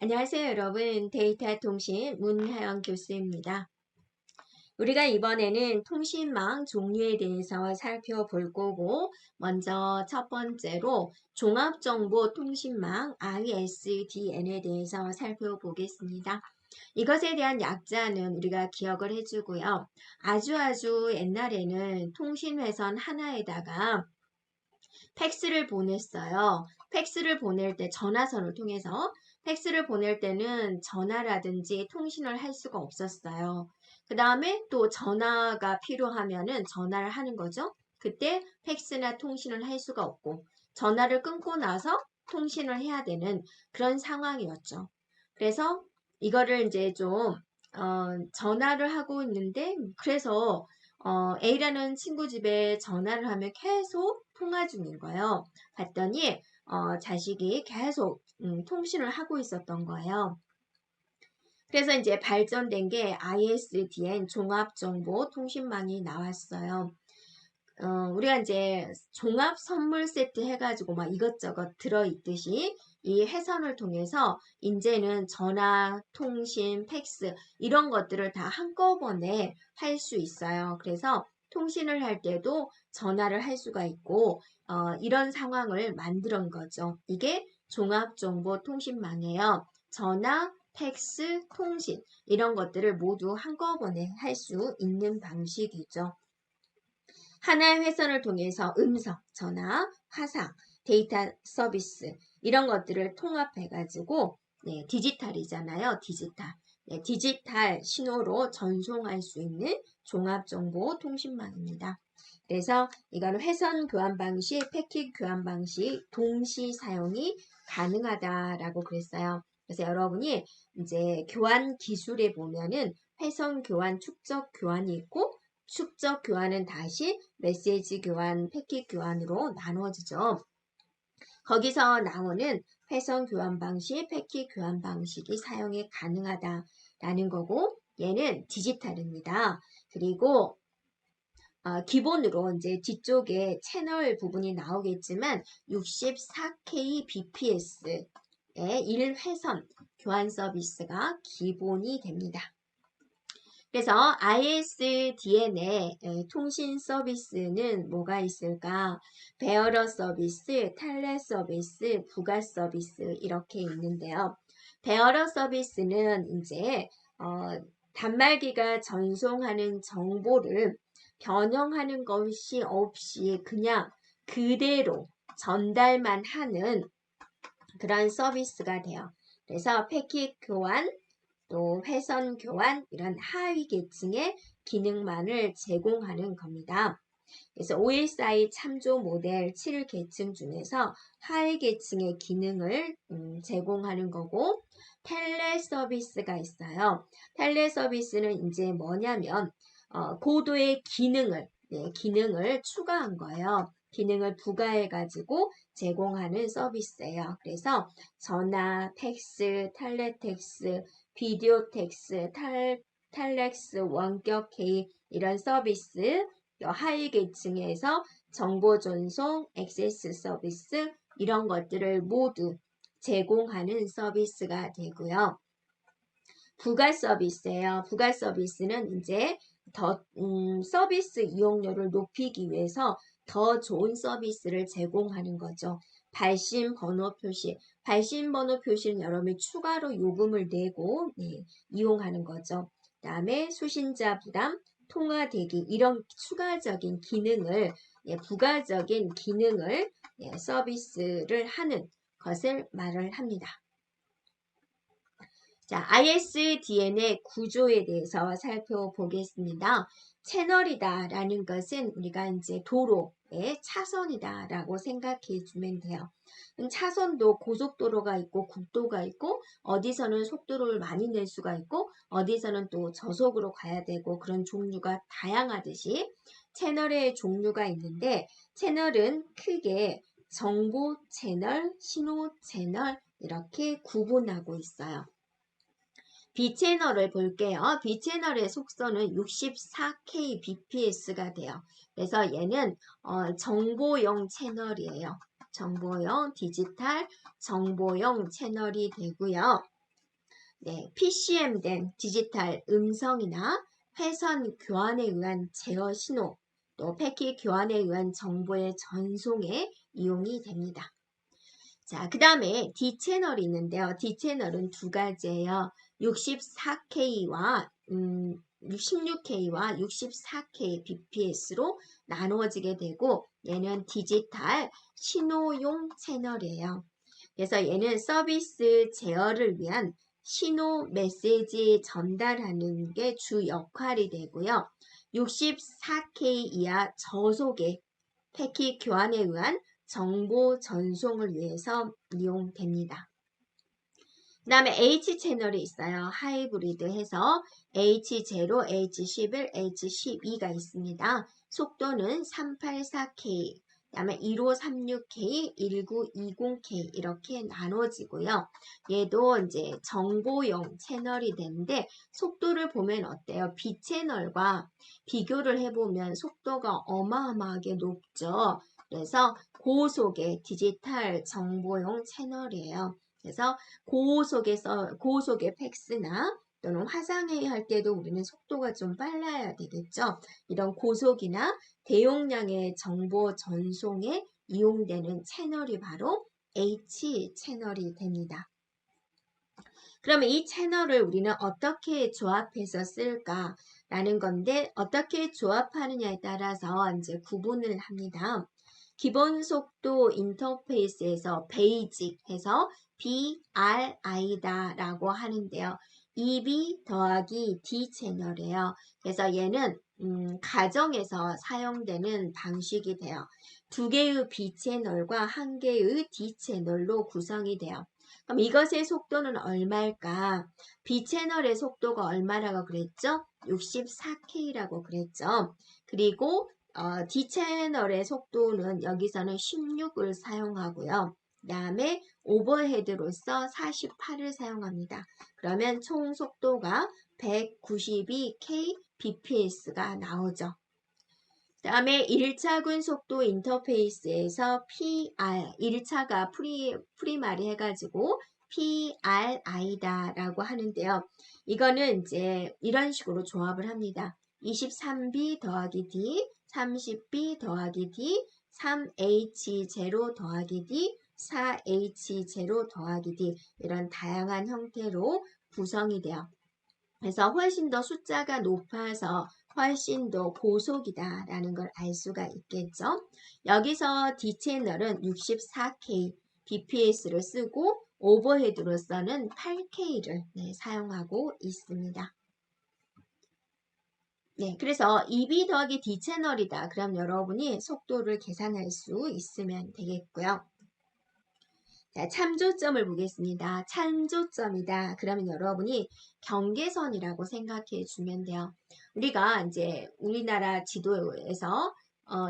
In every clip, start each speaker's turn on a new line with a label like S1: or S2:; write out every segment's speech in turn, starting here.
S1: 안녕하세요, 여러분. 데이터 통신 문하영 교수입니다. 우리가 이번에는 통신망 종류에 대해서 살펴볼 거고, 먼저 첫 번째로 종합정보통신망 ISDN에 대해서 살펴보겠습니다. 이것에 대한 약자는 우리가 기억을 해주고요. 아주 옛날에는 통신회선 하나에다가 팩스를 보냈어요. 팩스를 보낼 때 전화선을 통해서 팩스를 보낼 때는 전화라든지 통신을 할 수가 없었어요. 그 다음에 또 전화가 필요하면은 전화를 하는 거죠. 그때 팩스나 통신을 할 수가 없고 전화를 끊고 나서 통신을 해야 되는 그런 상황이었죠. 그래서 이거를 이제 좀 전화를 하고 있는데 그래서 A라는 친구 집에 전화를 하면 계속 통화 중인 거예요. 봤더니 자식이 계속 통신을 하고 있었던 거예요. 그래서 이제 발전된 게 ISDN 종합정보통신망이 나왔어요. 우리가 이제 종합 선물 세트 해가지고 막 이것저것 들어있듯이 이 회선을 통해서 이제는 전화, 통신, 팩스 이런 것들을 다 한꺼번에 할 수 있어요. 그래서 통신을 할 때도 전화를 할 수가 있고 이런 상황을 만드는 거죠. 이게 종합정보통신망이에요. 전화, 팩스, 통신 이런 것들을 모두 한꺼번에 할 수 있는 방식이죠. 하나의 회선을 통해서 음성, 전화, 화상, 데이터 서비스 이런 것들을 통합해가지고 디지털이잖아요. 디지털. 디지털 신호로 전송할 수 있는 종합정보통신망입니다. 그래서 이건 회선 교환 방식, 패킷 교환 방식 동시 사용이 가능하다라고 그랬어요. 그래서 여러분이 이제 교환 기술에 보면은 회선 교환, 축적 교환이 있고 축적 교환은 다시 메시지 교환, 패킷 교환으로 나눠지죠. 거기서 나오는 회선 교환 방식, 패킷 교환 방식이 사용이 가능하다라는 거고 얘는 디지털입니다. 그리고 기본으로 이제 뒤쪽에 채널 부분이 나오겠지만 64kbps의 1회선 교환 서비스가 기본이 됩니다. 그래서 ISDN의 통신 서비스는 뭐가 있을까? 베어러 서비스, 텔레 서비스, 부가 서비스 이렇게 있는데요. 베어러 서비스는 이제 단말기가 전송하는 정보를 변형하는 것이 없이 그냥 그대로 전달만 하는 그런 서비스가 돼요. 그래서 패킷 교환, 또 회선 교환 이런 하위 계층의 기능만을 제공하는 겁니다. 그래서 OSI 참조 모델 7계층 중에서 하위 계층의 기능을 제공하는 거고 텔레 서비스가 있어요. 텔레 서비스는 이제 뭐냐면 고도의 기능을 추가한 거예요. 기능을 부가해가지고 제공하는 서비스예요. 그래서 전화, 팩스, 텔레텍스, 비디오 텍스, 텔렉스, 원격 개입 이런 서비스 하위 계층에서 정보 전송, 액세스 서비스 이런 것들을 모두 제공하는 서비스가 되고요. 부가 서비스예요. 부가 서비스는 이제 더 서비스 이용료를 높이기 위해서 더 좋은 서비스를 제공하는 거죠. 발신 번호 표시. 발신 번호 표시는 여러분이 추가로 요금을 내고 이용하는 거죠. 그 다음에 수신자 부담, 통화 대기 이런 추가적인 기능을 부가적인 기능을 서비스를 하는 것을 말을 합니다. 자, ISDN의 구조에 대해서 살펴보겠습니다. 채널이다라는 것은 우리가 이제 도로의 차선이다라고 생각해 주면 돼요. 차선도 고속도로가 있고 국도가 있고 어디서는 속도를 많이 낼 수가 있고 어디서는 또 저속으로 가야 되고 그런 종류가 다양하듯이 채널의 종류가 있는데 채널은 크게 정보 채널, 신호 채널 이렇게 구분하고 있어요. B채널을 볼게요. B채널의 속도는 64kbps가 돼요. 그래서 얘는 정보용 채널이에요. 정보용 디지털 정보용 채널이 되고요. 네, PCM 된 디지털 음성이나 회선 교환에 의한 제어 신호, 또 패킷 교환에 의한 정보의 전송에 이용이 됩니다. 자, 그 다음에 D채널이 있는데요. D채널은 두 가지예요. 64K와 16K와 64K BPS로 나누어지게 되고 얘는 디지털 신호용 채널이에요. 그래서 얘는 서비스 제어를 위한 신호 메시지 전달하는 게 주 역할이 되고요. 64K 이하 저속의 패킷 교환에 의한 정보 전송을 위해서 이용됩니다. 그 다음에 H채널이 있어요. 하이브리드 해서 H0, H11, H12가 있습니다. 속도는 384K, 그 다음에 1536K, 1920K 이렇게 나눠지고요. 얘도 이제 정보용 채널이 되는데 속도를 보면 어때요? B채널과 비교를 해보면 속도가 어마어마하게 높죠. 그래서 고속의 디지털 정보용 채널이에요. 그래서 고속의 팩스나 또는 화상회의 할 때도 우리는 속도가 좀 빨라야 되겠죠. 이런 고속이나 대용량의 정보 전송에 이용되는 채널이 바로 H 채널이 됩니다. 그러면 이 채널을 우리는 어떻게 조합해서 쓸까라는 건데 어떻게 조합하느냐에 따라서 이제 구분을 합니다. 기본 속도 인터페이스에서 베이직 해서 BRI다 라고 하는데요. EB 더하기 D 채널이에요. 그래서 얘는 가정에서 사용되는 방식이 돼요. 두 개의 B 채널과 한 개의 D 채널로 구성이 돼요. 그럼 이것의 속도는 얼마일까? B 채널의 속도가 얼마라고 그랬죠? 64K라고 그랬죠. 그리고 D 채널의 속도는 여기서는 16을 사용하고요. 그 다음에 오버헤드로서 48을 사용합니다. 그러면 총 속도가 192K bps가 나오죠. 그 다음에 1차 속도 인터페이스에서 PR, 1차가 프리마리 해가지고 PRI다 라고 하는데요. 이거는 이제 이런 식으로 조합을 합니다. 23B 더하기 D, 30B 더하기 D, 3H0 더하기 D, 4H0 더하기 D 이런 다양한 형태로 구성이 돼요. 그래서 훨씬 더 숫자가 높아서 훨씬 더 고속이다라는 걸 알 수가 있겠죠. 여기서 D채널은 64K bps를 쓰고 오버헤드로서는 8K를 사용하고 있습니다. 네, 그래서 EB 더하기 D채널이다. 그럼 여러분이 속도를 계산할 수 있으면 되겠고요. 자, 참조점을 보겠습니다. 참조점이다. 그러면 여러분이 경계선이라고 생각해 주면 돼요. 우리가 이제 우리나라 지도에서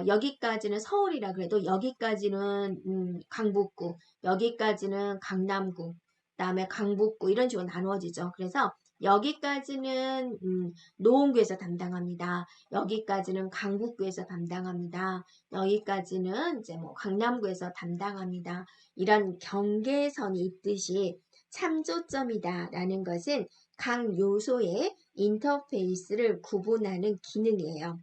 S1: 여기까지는 서울이라 그래도 여기까지는 강북구, 여기까지는 강남구, 그다음에 강북구 이런 식으로 나누어지죠. 그래서 여기까지는 노원구에서 담당합니다. 여기까지는 강북구에서 담당합니다. 여기까지는 이제 뭐 강남구에서 담당합니다. 이런 경계선이 있듯이 참조점이다라는 것은 각 요소의 인터페이스를 구분하는 기능이에요.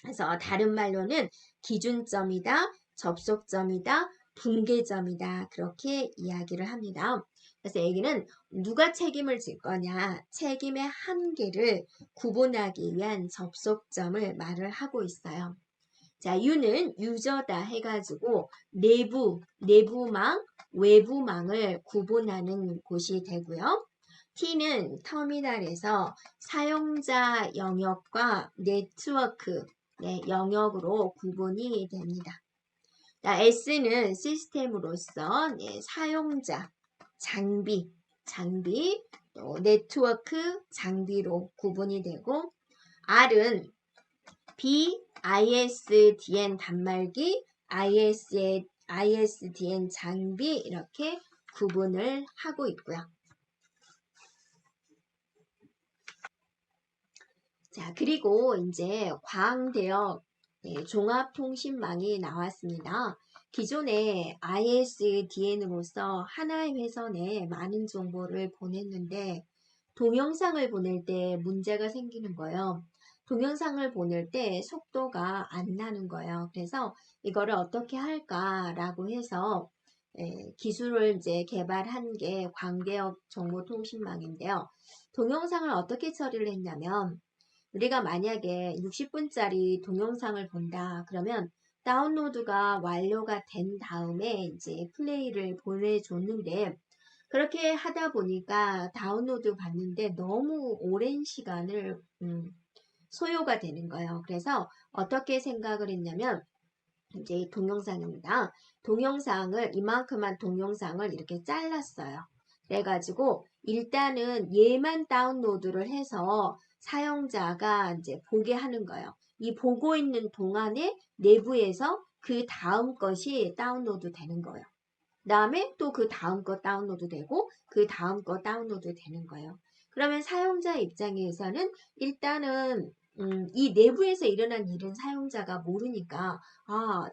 S1: 그래서 다른 말로는 기준점이다, 접속점이다, 분계점이다 그렇게 이야기를 합니다. 그래서 여기는 누가 책임을 질 거냐, 책임의 한계를 구분하기 위한 접속점을 말을 하고 있어요. 자, U는 유저다 해가지고 내부망, 외부망을 구분하는 곳이 되고요. T는 터미널에서 사용자 영역과 네트워크 영역으로 구분이 됩니다. 자, S는 시스템으로서 사용자, 장비, 또 네트워크, 장비로 구분이 되고 R은 ISDN 단말기, ISDN 장비 이렇게 구분을 하고 있고요. 자, 그리고 이제 광대역 종합통신망이 나왔습니다. 기존에 ISDN으로서 하나의 회선에 많은 정보를 보냈는데 동영상을 보낼 때 문제가 생기는 거예요. 동영상을 보낼 때 속도가 안 나는 거예요. 그래서 이거를 어떻게 할까라고 해서 기술을 이제 개발한 게 광대역 정보통신망인데요. 동영상을 어떻게 처리를 했냐면 우리가 만약에 60분짜리 동영상을 본다 그러면 다운로드가 완료가 된 다음에 이제 플레이를 보내줬는데 그렇게 하다 보니까 다운로드 받는데 너무 오랜 시간을 소요가 되는 거예요. 그래서 어떻게 생각을 했냐면 이제 동영상입니다. 동영상을 이만큼만 동영상을 이렇게 잘랐어요. 그래가지고 일단은 얘만 다운로드를 해서 사용자가 이제 보게 하는 거예요. 이 보고 있는 동안에 내부에서 그 다음 것이 다운로드 되는 거예요. 그 다음에 또 그 다음 거 다운로드 되고 그 다음 거 다운로드 되는 거예요. 그러면 사용자 입장에서는 일단은 이 내부에서 일어난 일은 사용자가 모르니까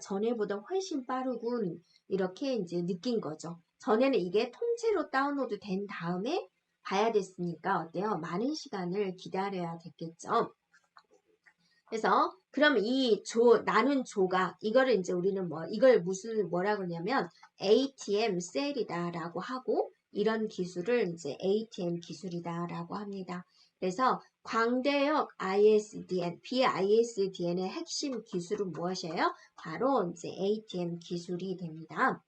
S1: 전에보다 훨씬 빠르군 이렇게 이제 느낀 거죠. 전에는 이게 통째로 다운로드 된 다음에 봐야 됐으니까 어때요? 많은 시간을 기다려야 됐겠죠. 그래서 그럼 이 나눈 조각 이거를 이제 우리는 이걸 뭐라 그러냐면 ATM 셀이다라고 하고 이런 기술을 이제 ATM 기술이다라고 합니다. 그래서 광대역 ISDN, BISDN의 핵심 기술은 무엇이에요? 바로 이제 ATM 기술이 됩니다.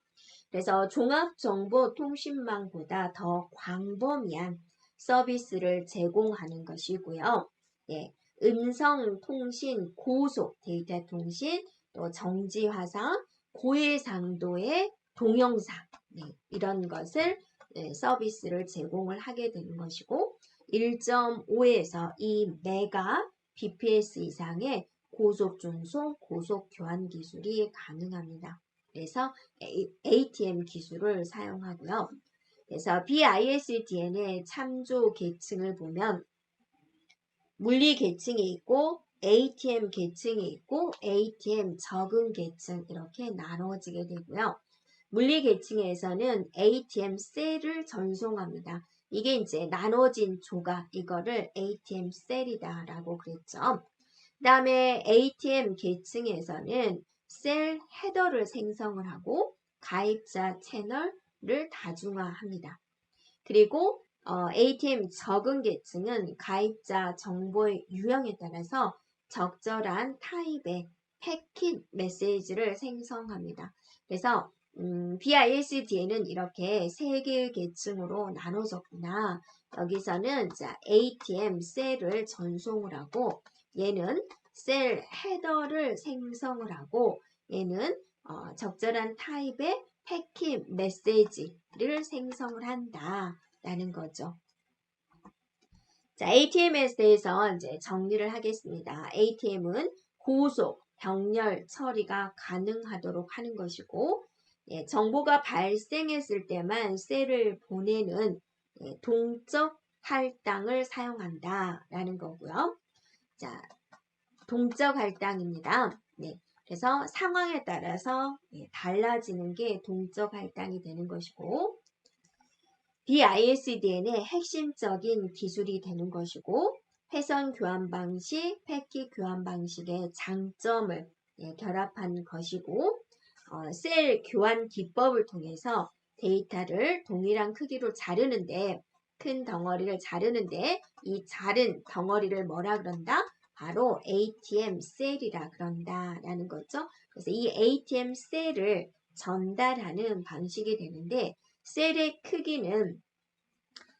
S1: 그래서 종합정보통신망보다 더 광범위한 서비스를 제공하는 것이고요. 예, 음성 통신, 고속 데이터 통신, 또 정지 화상, 고해상도의 동영상 이런 것을 서비스를 제공을 하게 되는 것이고 1.5에서 2메가 bps 이상의 고속 전송, 고속 교환 기술이 가능합니다. 그래서 ATM 기술을 사용하고요. 그래서 BISDN의 참조 계층을 보면 물리 계층이 있고 ATM 계층이 있고 ATM 적응 계층 이렇게 나눠지게 되고요. 물리 계층에서는 ATM 셀을 전송합니다. 이게 이제 나눠진 조각 이거를 ATM 셀이다라고 그랬죠. 그 다음에 ATM 계층에서는 셀 헤더를 생성을 하고 가입자 채널을 다중화합니다. 그리고 ATM 적응 계층은 가입자 정보의 유형에 따라서 적절한 타입의 패킷 메시지를 생성합니다. 그래서 BISDN은 이렇게 세 개의 계층으로 나눠졌구나. 여기서는 ATM 셀을 전송을 하고 얘는 셀 헤더를 생성을 하고 얘는 적절한 타입의 패킷 메시지를 생성을 한다라는 거죠. 자, ATM에 대해서 이제 정리를 하겠습니다. ATM은 고속, 병렬 처리가 가능하도록 하는 것이고 정보가 발생했을 때만 셀을 보내는 동적 할당을 사용한다라는 거고요. 자, 동적 할당입니다. 그래서 상황에 따라서 달라지는 게 동적 할당이 되는 것이고 BISDN의 핵심적인 기술이 되는 것이고 회선 교환 방식, 패킷 교환 방식의 장점을 결합한 것이고 셀 교환 기법을 통해서 데이터를 동일한 크기로 자르는데 큰 덩어리를 자르는데 이 자른 덩어리를 뭐라 그런다? 바로 ATM 셀이라 그런다라는 거죠. 그래서 이 ATM 셀을 전달하는 방식이 되는데 셀의 크기는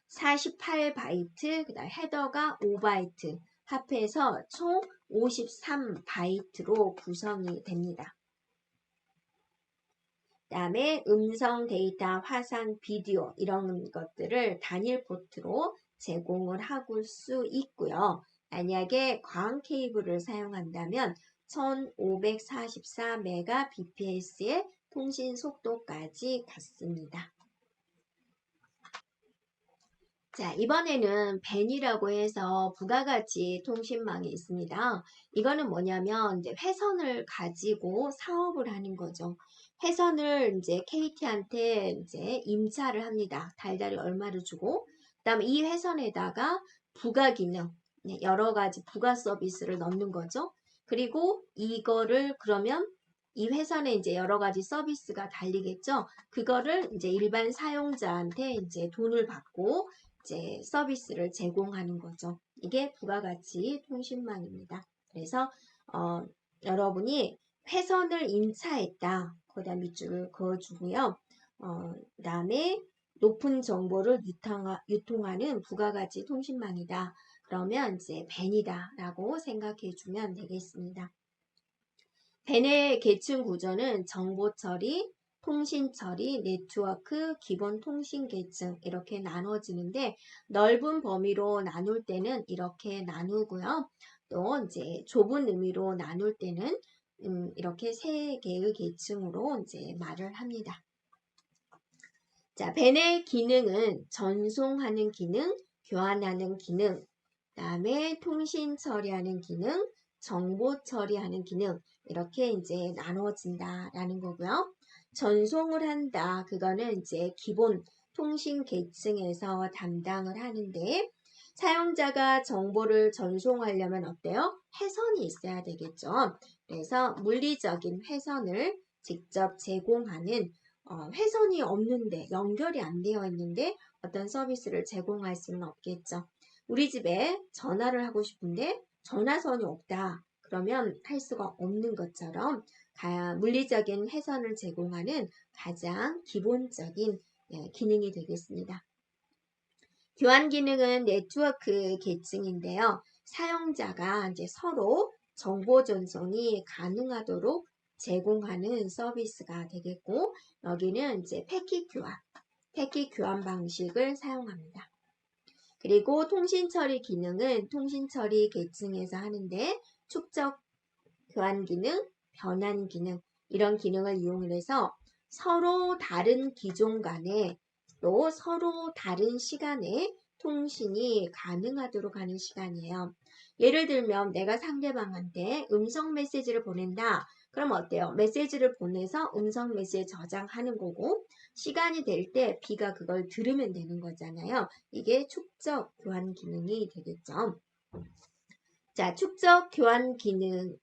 S1: 48바이트, 그다음 헤더가 5바이트 합해서 총 53바이트로 구성이 됩니다. 그 다음에 음성 데이터, 화상, 비디오 이런 것들을 단일 포트로 제공을 하고 수 있고요. 만약에 광 케이블을 사용한다면 1544메가bps의 통신 속도까지 갔습니다. 자, 이번에는 벤이라고 해서 부가가치 통신망이 있습니다. 이거는 뭐냐면 이제 회선을 가지고 사업을 하는 거죠. 회선을 이제 KT한테 이제 임차를 합니다. 달달이 얼마를 주고 그다음에 이 회선에다가 부가 기능, 네, 여러 가지 부가 서비스를 넣는 거죠. 그리고 이거를 그러면 이 회선에 이제 여러 가지 서비스가 달리겠죠. 그거를 이제 일반 사용자한테 이제 돈을 받고 이제 서비스를 제공하는 거죠. 이게 부가가치 통신망입니다. 그래서 여러분이 회선을 인차했다. 거기다 밑줄을 그어주고요. 그다음에 높은 정보를 유통하는 부가가치 통신망이다. 그러면 이제 벤이다라고 생각해 주면 되겠습니다. 벤의 계층 구조는 정보 처리, 통신 처리, 네트워크, 기본 통신 계층 이렇게 나눠지는데 넓은 범위로 나눌 때는 이렇게 나누고요. 또 이제 좁은 의미로 나눌 때는 이렇게 세 개의 계층으로 이제 말을 합니다. 자, 벤의 기능은 전송하는 기능, 교환하는 기능, 그다음에 통신 처리하는 기능, 정보 처리하는 기능 이렇게 이제 나눠진다라는 거고요. 전송을 한다. 그거는 이제 기본 통신 계층에서 담당을 하는데 사용자가 정보를 전송하려면 어때요? 회선이 있어야 되겠죠. 그래서 물리적인 회선을 직접 제공하는 회선이 없는데 연결이 안 되어 있는데 어떤 서비스를 제공할 수는 없겠죠. 우리 집에 전화를 하고 싶은데 전화선이 없다. 그러면 할 수가 없는 것처럼 물리적인 회선을 제공하는 가장 기본적인 기능이 되겠습니다. 교환 기능은 네트워크 계층인데요. 사용자가 이제 서로 정보 전송이 가능하도록 제공하는 서비스가 되겠고 여기는 이제 패킷 교환 방식을 사용합니다. 그리고 통신 처리 기능은 통신 처리 계층에서 하는데 축적 교환 기능, 변환 기능 이런 기능을 이용해서 서로 다른 기종 간에 또 서로 다른 시간에 통신이 가능하도록 하는 시간이에요. 예를 들면 내가 상대방한테 음성 메시지를 보낸다. 그럼 어때요? 메시지를 보내서 음성 메시지 저장하는 거고 시간이 될 때 B가 그걸 들으면 되는 거잖아요. 이게 축적 교환 기능이 되겠죠. 자, 축적 교환 기능의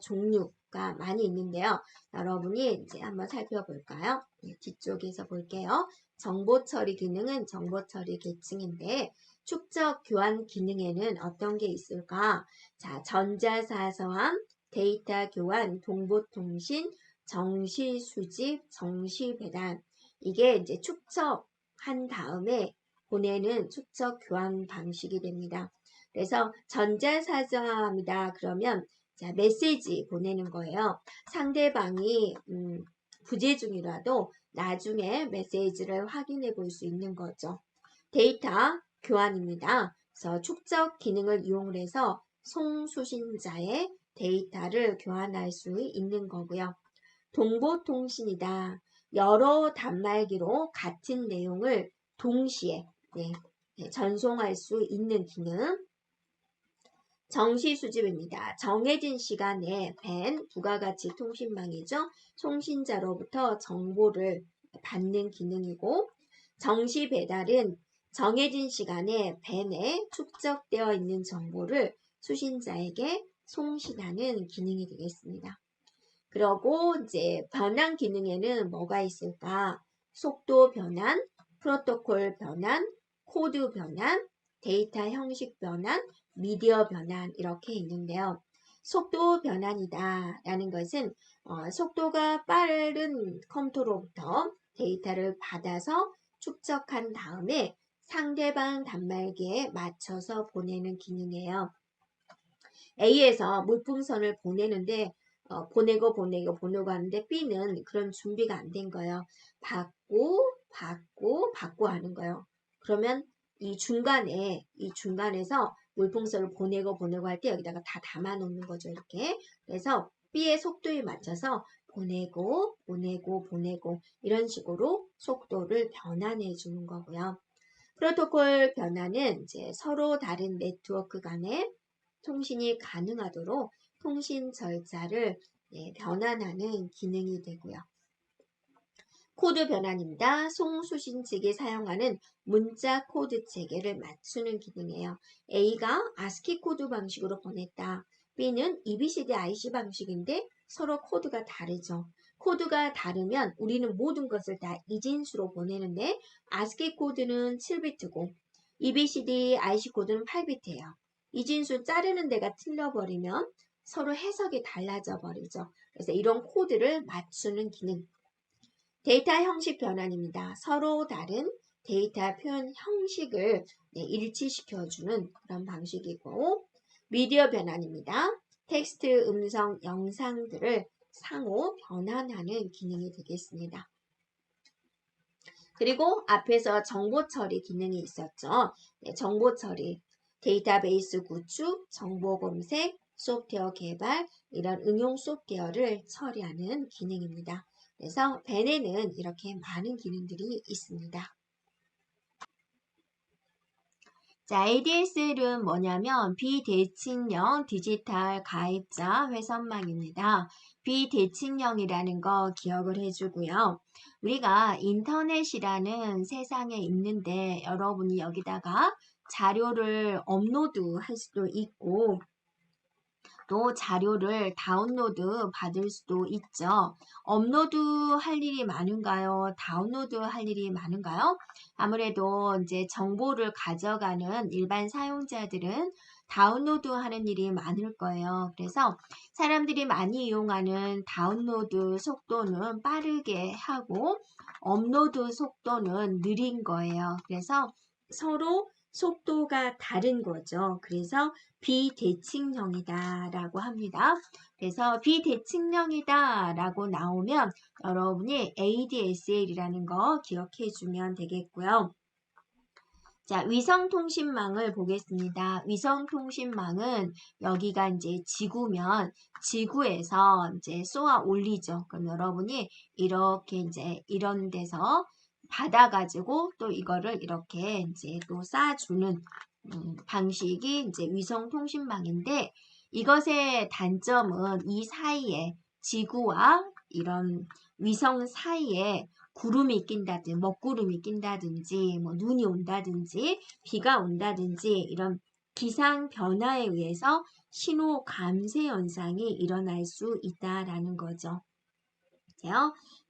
S1: 종류가 많이 있는데요. 여러분이 이제 한번 살펴볼까요? 뒤쪽에서 볼게요. 정보 처리 기능은 정보 처리 계층인데 축적 교환 기능에는 어떤 게 있을까? 자, 전자사서함, 데이터 교환, 동보통신, 정시 수집, 정시 배달. 이게 이제 축적한 다음에 보내는 축적 교환 방식이 됩니다. 그래서 전자사서함이다 그러면 자, 메시지 보내는 거예요. 상대방이 부재 중이라도 나중에 메시지를 확인해 볼 수 있는 거죠. 데이터 교환입니다. 그래서 축적 기능을 이용해서 송수신자의 데이터를 교환할 수 있는 거고요. 동보통신이다. 여러 단말기로 같은 내용을 동시에 전송할 수 있는 기능. 정시 수집입니다. 정해진 시간에 벤 부가가치 통신망이죠. 송신자로부터 정보를 받는 기능이고 정시 배달은 정해진 시간에 벤에 축적되어 있는 정보를 수신자에게 송신하는 기능이 되겠습니다. 그리고 이제 변환 기능에는 뭐가 있을까? 속도 변환, 프로토콜 변환, 코드 변환, 데이터 형식 변환, 미디어 변환 이렇게 있는데요. 속도 변환이다 라는 것은 속도가 빠른 컴퓨터로부터 데이터를 받아서 축적한 다음에 상대방 단말기에 맞춰서 보내는 기능이에요. A에서 물풍선을 보내는데 보내고 하는데 B는 그런 준비가 안 된 거예요. 받고 하는 거예요. 그러면 이 중간에서 물풍선을 보내고 할 때 여기다가 다 담아 놓는 거죠. 이렇게. 그래서 B의 속도에 맞춰서 보내고 이런 식으로 속도를 변환해 주는 거고요. 프로토콜 변환은 이제 서로 다른 네트워크 간에 통신이 가능하도록 통신 절차를 변환하는 기능이 되고요. 코드 변환입니다. 송수신 측이 사용하는 문자 코드 체계를 맞추는 기능이에요. A가 ASCII 코드 방식으로 보냈다. B는 EBCD IC 방식인데 서로 코드가 다르죠. 코드가 다르면 우리는 모든 것을 다 이진수로 보내는데 ASCII 코드는 7비트고 EBCD IC 코드는 8비트예요. 이진수 자르는 데가 틀려버리면 서로 해석이 달라져 버리죠. 그래서 이런 코드를 맞추는 기능. 데이터 형식 변환입니다. 서로 다른 데이터 표현 형식을 일치시켜주는 그런 방식이고, 미디어 변환입니다. 텍스트, 음성, 영상들을 상호 변환하는 기능이 되겠습니다. 그리고 앞에서 정보 처리 기능이 있었죠. 정보 처리, 데이터베이스 구축, 정보 검색, 소프트웨어 개발, 이런 응용 소프트웨어를 처리하는 기능입니다. 그래서 벤에는 이렇게 많은 기능들이 있습니다. 자, ADSL은 뭐냐면 비대칭형 디지털 가입자 회선망입니다. 비대칭형이라는 거 기억을 해주고요. 우리가 인터넷이라는 세상에 있는데 여러분이 여기다가 자료를 업로드할 수도 있고 또 자료를 다운로드 받을 수도 있죠. 업로드 할 일이 많은가요? 다운로드 할 일이 많은가요? 아무래도 이제 정보를 가져가는 일반 사용자들은 다운로드 하는 일이 많을 거예요. 그래서 사람들이 많이 이용하는 다운로드 속도는 빠르게 하고 업로드 속도는 느린 거예요. 그래서 서로 속도가 다른 거죠. 그래서 비대칭형이다 라고 합니다. 그래서 비대칭형이다 라고 나오면 여러분이 ADSL이라는 거 기억해 주면 되겠고요. 자, 위성통신망을 보겠습니다. 위성통신망은 여기가 이제 지구면 지구에서 이제 쏘아 올리죠. 그럼 여러분이 이렇게 이제 이런 데서 받아가지고 또 이거를 이렇게 이제 또 쏴주는 방식이 이제 위성통신망인데 이것의 단점은 이 사이에 지구와 이런 위성 사이에 구름이 낀다든지 먹구름이 낀다든지 뭐 눈이 온다든지 비가 온다든지 이런 기상 변화에 의해서 신호 감쇄 현상이 일어날 수 있다라는 거죠.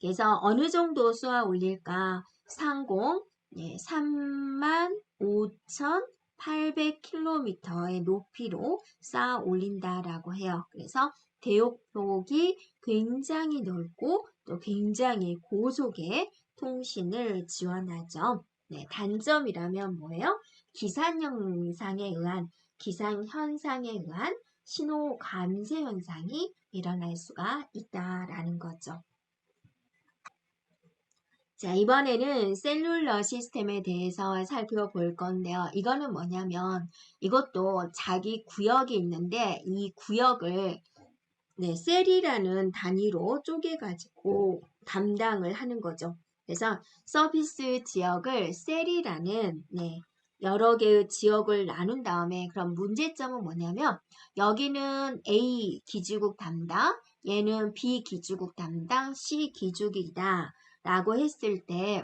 S1: 그래서 어느 정도 쏘아 올릴까? 상공 35,800km의 높이로 쌓아 올린다라고 해요. 그래서 대역폭이 굉장히 넓고 또 굉장히 고속의 통신을 지원하죠. 단점이라면 뭐예요? 기상 현상에 의한 신호 감쇄 현상이 일어날 수가 있다라는 거죠. 자, 이번에는 셀룰러 시스템에 대해서 살펴볼 건데요. 이거는 뭐냐면 이것도 자기 구역이 있는데 이 구역을 셀이라는 단위로 쪼개가지고 담당을 하는 거죠. 그래서 서비스 지역을 셀이라는 여러 개의 지역을 나눈 다음에 그럼 문제점은 뭐냐면 여기는 A 기지국 담당, 얘는 B 기지국 담당, C 기지국이다 라고 했을 때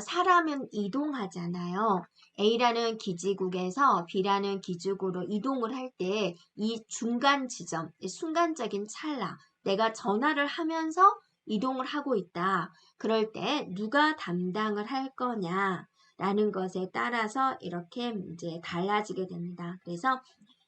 S1: 사람은 이동하잖아요. A라는 기지국에서 B라는 기지국으로 이동을 할 때 이 중간 지점, 이 순간적인 찰나, 내가 전화를 하면서 이동을 하고 있다. 그럴 때 누가 담당을 할 거냐라는 것에 따라서 이렇게 이제 달라지게 됩니다. 그래서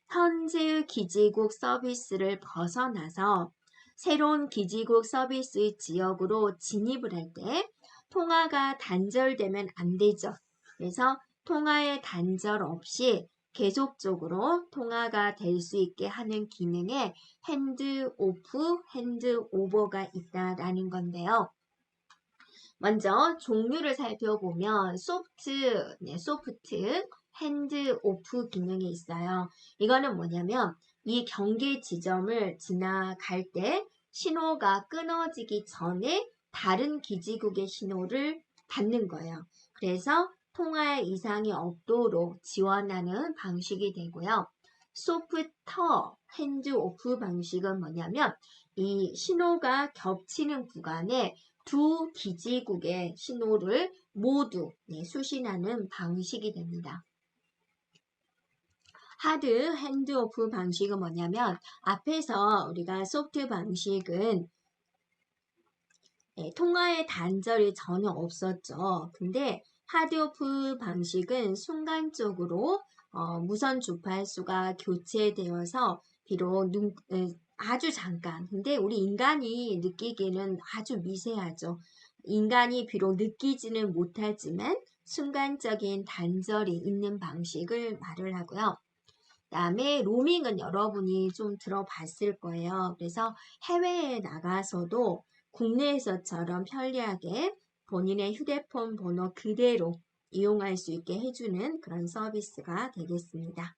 S1: 현재의 기지국 서비스를 벗어나서 새로운 기지국 서비스 지역으로 진입을 할 때 통화가 단절되면 안 되죠. 그래서 통화의 단절 없이 계속적으로 통화가 될 수 있게 하는 기능에 핸드 오프, 핸드 오버가 있다라는 건데요. 먼저 종류를 살펴보면 소프트, 핸드 오프 기능이 있어요. 이거는 뭐냐면 이 경계 지점을 지나갈 때 신호가 끊어지기 전에 다른 기지국의 신호를 받는 거예요. 그래서 통화에 이상이 없도록 지원하는 방식이 되고요. 소프터 핸드 오프 방식은 뭐냐면 이 신호가 겹치는 구간에 두 기지국의 신호를 모두 수신하는 방식이 됩니다. 하드, 핸드오프 방식은 뭐냐면 앞에서 우리가 소프트 방식은 통화의 단절이 전혀 없었죠. 근데 하드오프 방식은 순간적으로 무선 주파수가 교체되어서 비록 아주 잠깐, 근데 우리 인간이 느끼기에는 아주 미세하죠. 인간이 비록 느끼지는 못하지만 순간적인 단절이 있는 방식을 말을 하고요. 그다음에 로밍은 여러분이 좀 들어봤을 거예요. 그래서 해외에 나가서도 국내에서처럼 편리하게 본인의 휴대폰 번호 그대로 이용할 수 있게 해주는 그런 서비스가 되겠습니다.